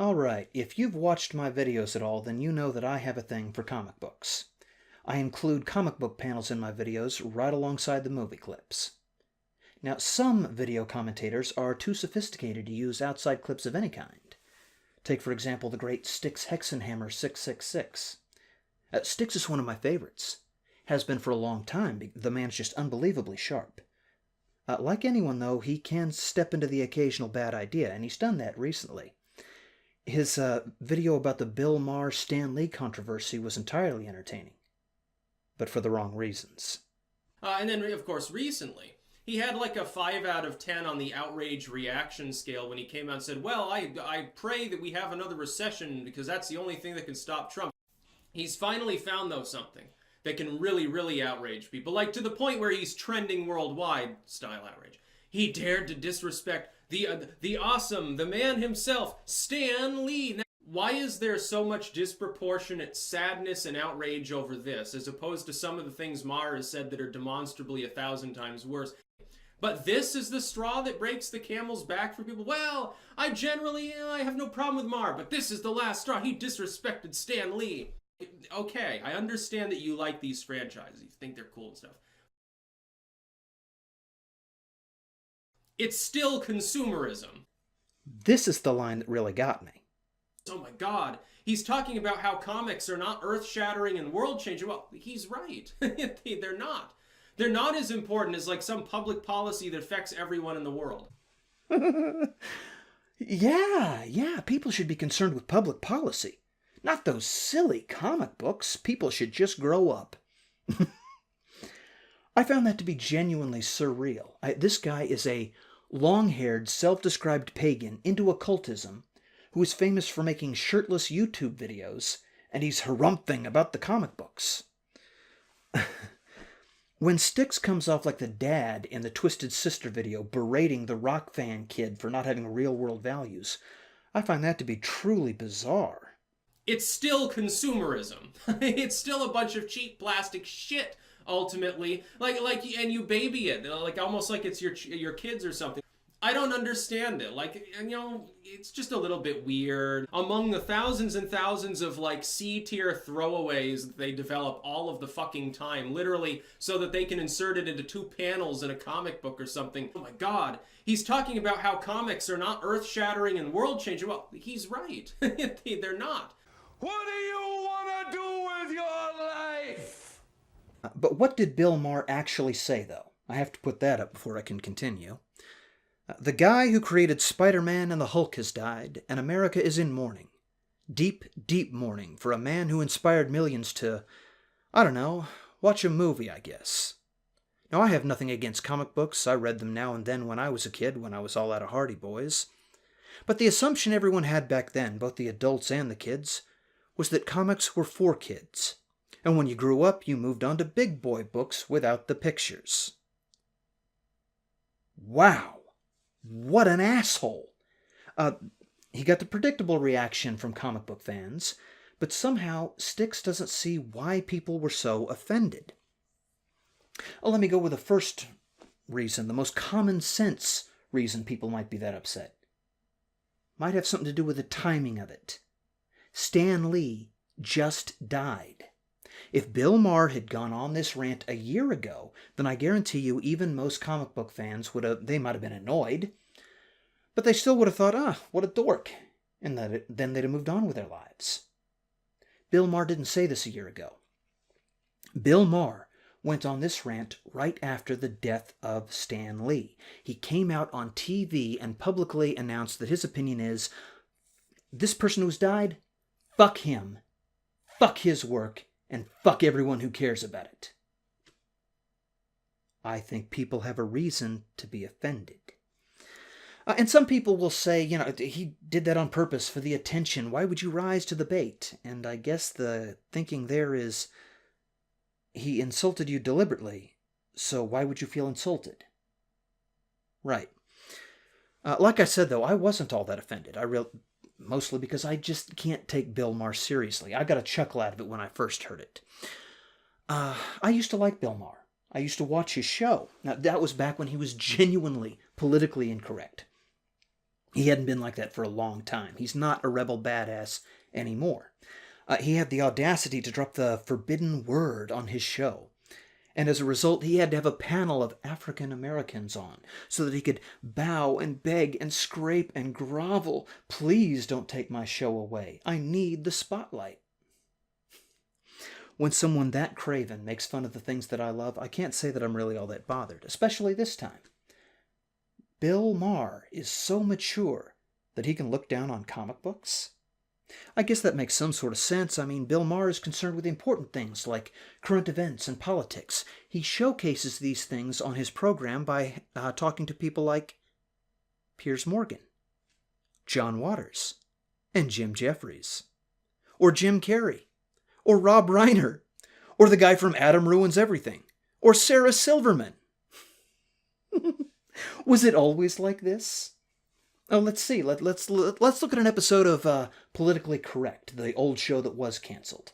Alright, if you've watched my videos at all, then you know that I have a thing for comic books. I include comic book panels in my videos right alongside the movie clips. Now, some video commentators are too sophisticated to use outside clips of any kind. Take, for example, the great Styx Hexenhammer 666. Styx is one of my favorites. Has been for a long time. The man's just unbelievably sharp. Like anyone, though, he can step into the occasional bad idea, and he's done that recently. His video about the Bill Maher-Stan Lee controversy was entirely entertaining, but for the wrong reasons. And then, of course, recently, he had like a 5 out of 10 on the outrage reaction scale when he came out and said, well, I pray that we have another recession because that's the only thing that can stop Trump. He's finally found, though, something that can really, really outrage people, like to the point where he's trending worldwide style outrage. He dared to disrespect the awesome, the man himself, Stan Lee. Now, why is there so much disproportionate sadness and outrage over this, as opposed to some of the things Maher has said that are demonstrably 1,000 times worse? But this is the straw that breaks the camel's back for people. Well, I have no problem with Maher, but this is the last straw. He disrespected Stan Lee. Okay, I understand that you like these franchises. You think they're cool and stuff. It's still consumerism. This is the line that really got me. Oh my god. He's talking about how comics are not earth-shattering and world-changing. Well, he's right. They're not. They're not as important as like some public policy that affects everyone in the world. Yeah, people should be concerned with public policy. Not those silly comic books. People should just grow up. I found that to be genuinely surreal. This guy is a long-haired, self-described pagan into occultism who is famous for making shirtless YouTube videos, and he's harumphing about the comic books. When Styx comes off like the dad in the Twisted Sister video berating the rock fan kid for not having real-world values, I find that to be truly bizarre. It's still consumerism. It's still a bunch of cheap plastic shit, ultimately. And you baby it, like almost like it's your kids or something. I don't understand it. It's just a little bit weird. Among the thousands and thousands of like C-tier throwaways that they develop all of the fucking time, literally so that they can insert it into 2 panels in a comic book or something. Oh my god. He's talking about how comics are not earth-shattering and world-changing. Well, he's right. They're not. What do you want to do with your life? But what did Bill Maher actually say, though? I have to put that up before I can continue. The guy who created Spider-Man and the Hulk has died, and America is in mourning. Deep, deep mourning for a man who inspired millions to, I don't know, watch a movie, I guess. Now, I have nothing against comic books. I read them now and then when I was a kid, when I was all out of Hardy Boys. But the assumption everyone had back then, both the adults and the kids, was that comics were for kids. And when you grew up, you moved on to big boy books without the pictures. Wow. What an asshole. He got the predictable reaction from comic book fans, but somehow Styx doesn't see why people were so offended. Let me go with the first reason, the most common sense reason people might be that upset. Might have something to do with the timing of it. Stan Lee just died. If Bill Maher had gone on this rant a year ago, then I guarantee you even most comic book fans they might have been annoyed, but they still would have thought, what a dork, and then they'd have moved on with their lives. Bill Maher didn't say this a year ago. Bill Maher went on this rant right after the death of Stan Lee. He came out on TV and publicly announced that his opinion is, this person who's died, fuck him, fuck his work, and fuck everyone who cares about it. I think people have a reason to be offended. And some people will say, he did that on purpose for the attention. Why would you rise to the bait? And I guess the thinking there is, he insulted you deliberately, so why would you feel insulted? Right. Like I said, though, I wasn't all that offended. Mostly because I just can't take Bill Maher seriously. I got a chuckle out of it when I first heard it. I used to like Bill Maher. I used to watch his show. Now, that was back when he was genuinely politically incorrect. He hadn't been like that for a long time. He's not a rebel badass anymore. He had the audacity to drop the forbidden word on his show. And as a result, he had to have a panel of African Americans on so that he could bow and beg and scrape and grovel. Please don't take my show away. I need the spotlight. When someone that craven makes fun of the things that I love, I can't say that I'm really all that bothered, especially this time. Bill Maher is so mature that he can look down on comic books. I guess that makes some sort of sense. I mean, Bill Maher is concerned with important things like current events and politics. He showcases these things on his program by talking to people like Piers Morgan, John Waters, and Jim Jeffries, or Jim Carrey, or Rob Reiner, or the guy from Adam Ruins Everything, or Sarah Silverman. Was it always like this? Oh, let's see. Let's look at an episode of Politically Correct, the old show that was canceled.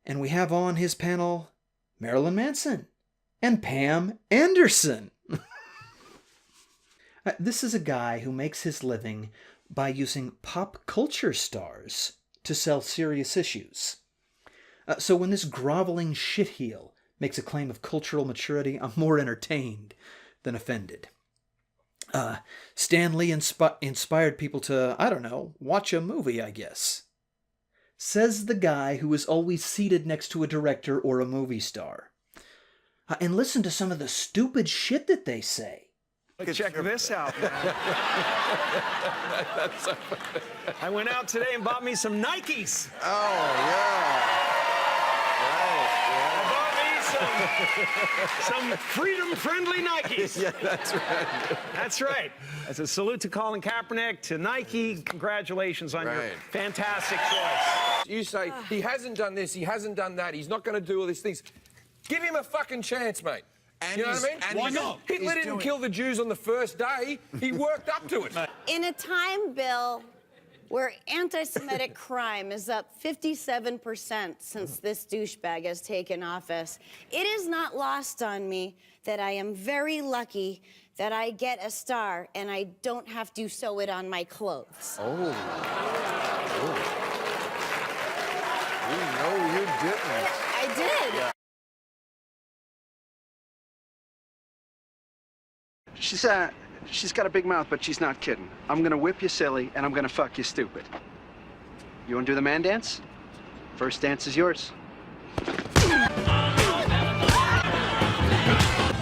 And we have on his panel Marilyn Manson and Pam Anderson. This is a guy who makes his living by using pop culture stars to sell serious issues. So when this groveling shitheel makes a claim of cultural maturity, I'm more entertained than offended. Stan Lee inspired people to, I don't know, watch a movie, I guess. Says the guy who is always seated next to a director or a movie star. And listen to some of the stupid shit that they say. Check this out, man. I went out today and bought me some Nikes. Oh, yeah. Some freedom-friendly Nikes. Yeah, that's right. That's right. As a salute to Colin Kaepernick, to Nike, congratulations on your fantastic choice. You say, he hasn't done this, he hasn't done that, he's not going to do all these things. Give him a fucking chance, mate. And you know what I mean? Why not? Hitler didn't kill the Jews on the first day. He worked up to it. In a time, Bill, where anti-Semitic crime is up 57% since this douchebag has taken office, it is not lost on me that I am very lucky that I get a star and I don't have to sew it on my clothes. Oh. No, you didn't. I did. Yeah. She's got a big mouth, but she's not kidding. I'm gonna whip you silly, and I'm gonna fuck you stupid. You wanna do the man dance? First dance is yours.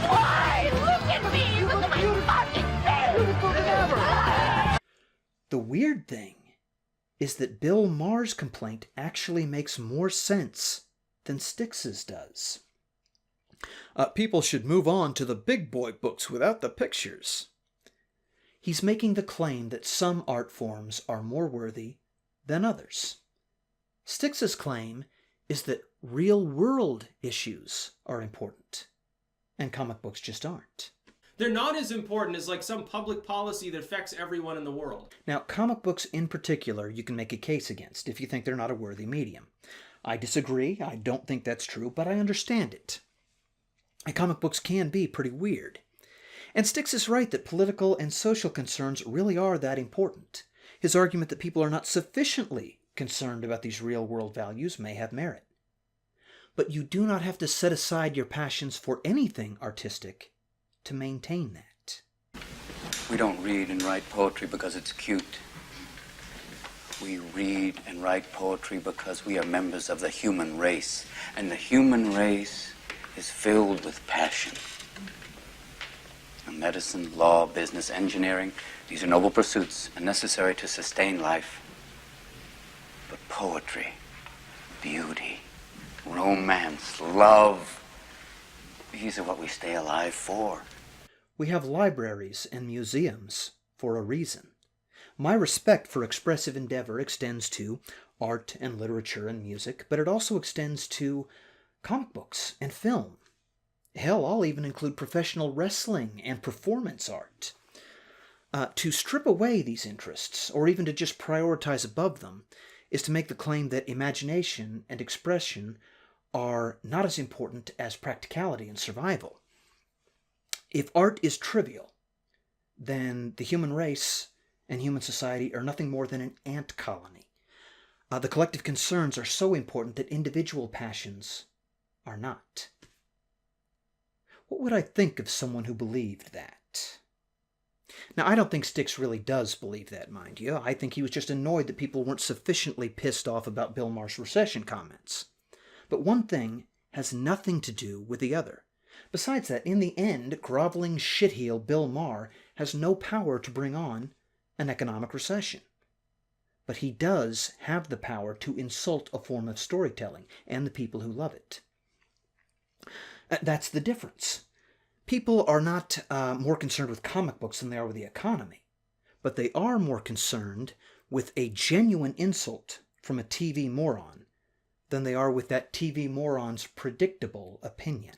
Why? Look at me! Look at my fucking face! The weird thing is that Bill Maher's complaint actually makes more sense than Styx's does. People should move on to the big boy books without the pictures. He's making the claim that some art forms are more worthy than others. Styx's claim is that real-world issues are important, and comic books just aren't. They're not as important as like some public policy that affects everyone in the world. Now, comic books in particular, you can make a case against if you think they're not a worthy medium. I disagree. I don't think that's true, but I understand it. And comic books can be pretty weird. And Styx is right that political and social concerns really are that important. His argument that people are not sufficiently concerned about these real-world values may have merit. But you do not have to set aside your passions for anything artistic to maintain that. We don't read and write poetry because it's cute. We read and write poetry because we are members of the human race. And the human race is filled with passion. Medicine, law, business, engineering, these are noble pursuits and necessary to sustain life. But poetry, beauty, romance, love, these are what we stay alive for. We have libraries and museums for a reason. My respect for expressive endeavor extends to art and literature and music, but it also extends to comic books and film. Hell, I'll even include professional wrestling and performance art. To strip away these interests, or even to just prioritize above them, is to make the claim that imagination and expression are not as important as practicality and survival. If art is trivial, then the human race and human society are nothing more than an ant colony. The collective concerns are so important that individual passions are not. What would I think of someone who believed that? Now, I don't think Styx really does believe that, mind you. I think he was just annoyed that people weren't sufficiently pissed off about Bill Maher's recession comments. But one thing has nothing to do with the other. Besides that, in the end, groveling shitheel Bill Maher has no power to bring on an economic recession. But he does have the power to insult a form of storytelling and the people who love it. That's the difference. People are not more concerned with comic books than they are with the economy, but they are more concerned with a genuine insult from a TV moron than they are with that TV moron's predictable opinion.